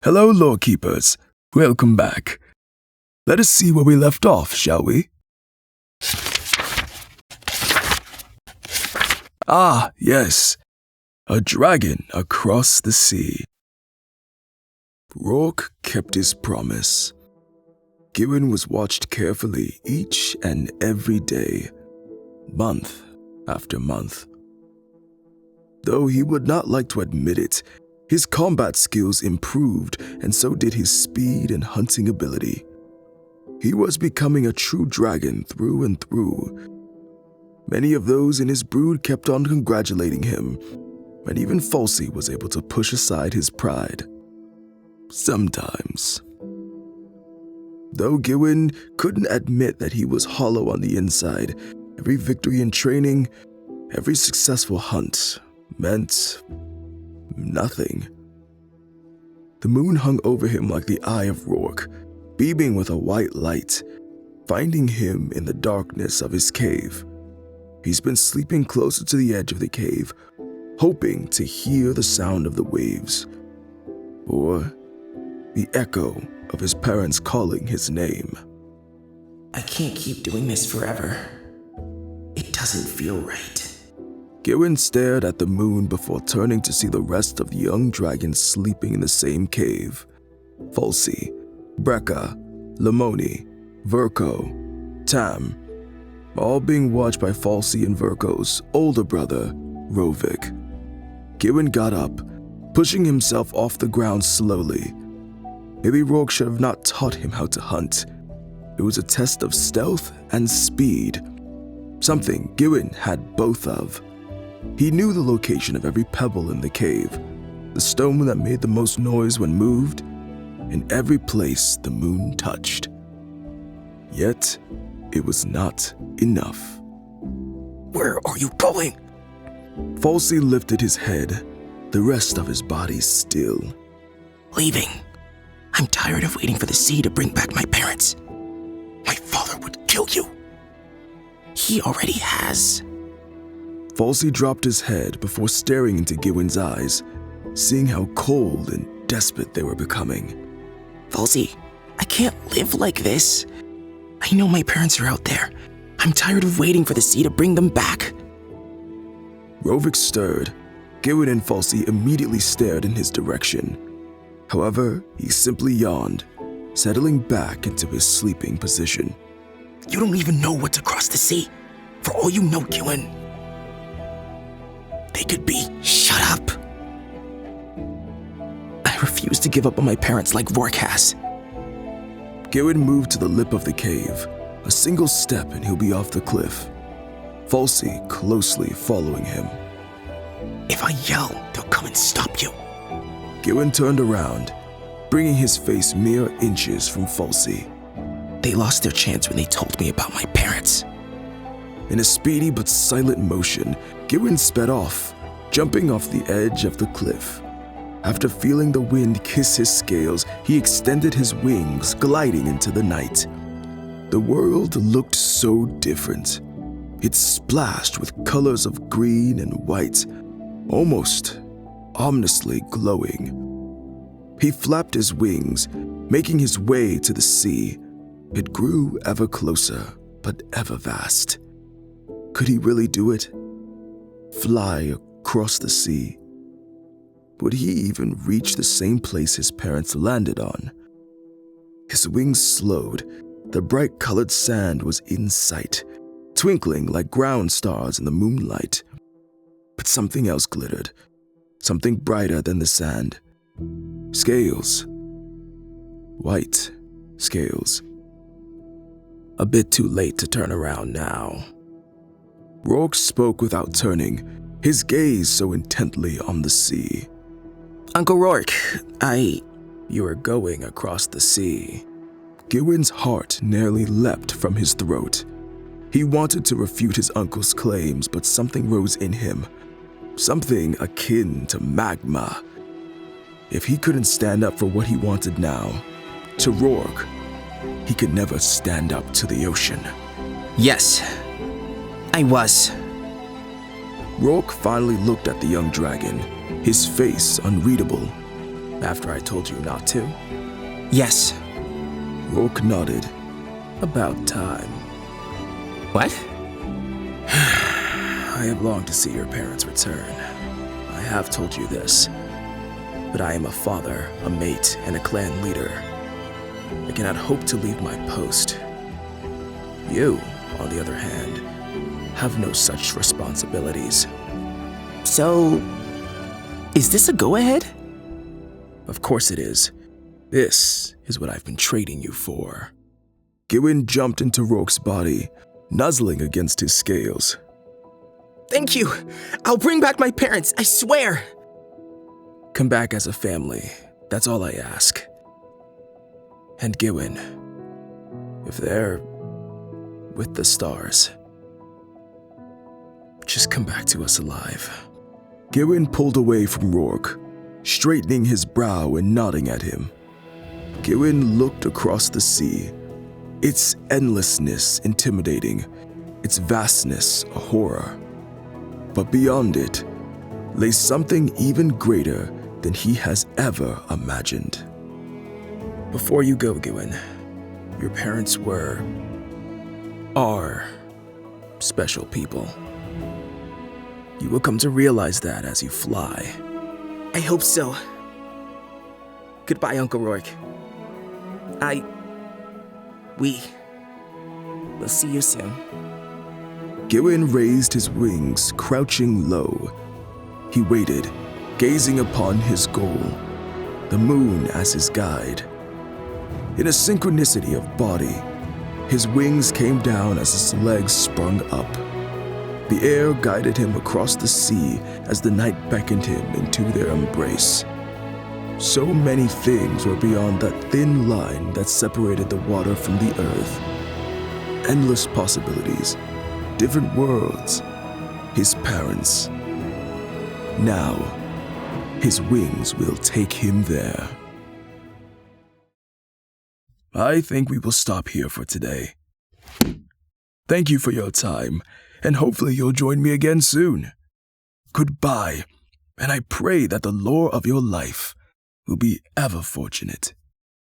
Hello, lore-keepers. Welcome back. Let us see where we left off, shall we? Ah, yes. A dragon across the sea. Rourke kept his promise. Giwin was watched carefully each and every day, month after month. Though he would not like to admit it, his combat skills improved, and so did his speed and hunting ability. He was becoming a true dragon through and through. Many of those in his brood kept on congratulating him, and even Falsey was able to push aside his pride. Sometimes. Though Giwin couldn't admit that he was hollow on the inside, every victory in training, every successful hunt meant nothing. The moon hung over him like the eye of Rourke, beaming with a white light, finding him in the darkness of his cave. He's been sleeping closer to the edge of the cave, hoping to hear the sound of the waves, or the echo of his parents calling his name. I can't keep doing this forever. It doesn't feel right. Giwin stared at the moon before turning to see the rest of the young dragons sleeping in the same cave. Falsey, Brekka, Lamoni, Verko, Tam, all being watched by Falsey and Verko's older brother, Rovik. Giwin got up, pushing himself off the ground slowly. Maybe Rourke should have not taught him how to hunt. It was a test of stealth and speed, something Giwin had both of. He knew the location of every pebble in the cave, the stone that made the most noise when moved, and every place the moon touched. Yet, it was not enough. Where are you going? Falsey lifted his head, the rest of his body still. Leaving. I'm tired of waiting for the sea to bring back my parents. My father would kill you. He already has. Falsey dropped his head before staring into Giwin's eyes, seeing how cold and desperate they were becoming. Falsey, I can't live like this. I know my parents are out there. I'm tired of waiting for the sea to bring them back. Rovik stirred. Giwin and Falsey immediately stared in his direction. However, he simply yawned, settling back into his sleeping position. You don't even know what's across the sea. For all you know, Giwin, they could be. Shut up. I refuse to give up on my parents like Rourke has. Giwin moved to the lip of the cave. A single step and he'll be off the cliff. Falsey closely following him. If I yell, they'll come and stop you. Giwin turned around, bringing his face mere inches from Falsey. They lost their chance when they told me about my parents. In a speedy but silent motion, Giwin sped off, jumping off the edge of the cliff. After feeling the wind kiss his scales, he extended his wings, gliding into the night. The world looked so different. It splashed with colors of green and white, almost ominously glowing. He flapped his wings, making his way to the sea. It grew ever closer, but ever vast. Could he really do it? Fly across the sea? Would he even reach the same place his parents landed on? His wings slowed. The bright-colored sand was in sight, twinkling like ground stars in the moonlight. But something else glittered, something brighter than the sand. Scales. White scales. A bit too late to turn around now. Rourke spoke without turning, his gaze so intently on the sea. Uncle Rourke, You are going across the sea. Giwin's heart nearly leapt from his throat. He wanted to refute his uncle's claims, but something rose in him. Something akin to magma. If he couldn't stand up for what he wanted now, to Rourke, he could never stand up to the ocean. Yes, I was. Rourke finally looked at the young dragon, his face unreadable. After I told you not to? Yes. Rourke nodded. About time. What? I have longed to see your parents return. I have told you this. But I am a father, a mate, and a clan leader. I cannot hope to leave my post. You, on the other hand, have no such responsibilities. So, is this a go-ahead? Of course it is. This is what I've been trading you for. Giwin jumped into Rourke's body, nuzzling against his scales. Thank you. I'll bring back my parents, I swear. Come back as a family. That's all I ask. And Giwin, if they're with the stars, just come back to us alive. Giwin pulled away from Rourke, straightening his brow and nodding at him. Giwin looked across the sea, its endlessness intimidating, its vastness a horror. But beyond it lay something even greater than he has ever imagined. Before you go, Giwin, your parents are special people. You will come to realize that as you fly. I hope so. Goodbye, Uncle Rourke. We'll see you soon. Giwin raised his wings, crouching low. He waited, gazing upon his goal, the moon as his guide. In a synchronicity of body, his wings came down as his legs sprung up. The air guided him across the sea as the night beckoned him into their embrace. So many things were beyond that thin line that separated the water from the earth. Endless possibilities, different worlds, his parents. Now, his wings will take him there. I think we will stop here for today. Thank you for your time, and hopefully you'll join me again soon. Goodbye, and I pray that the lore of your life will be ever fortunate.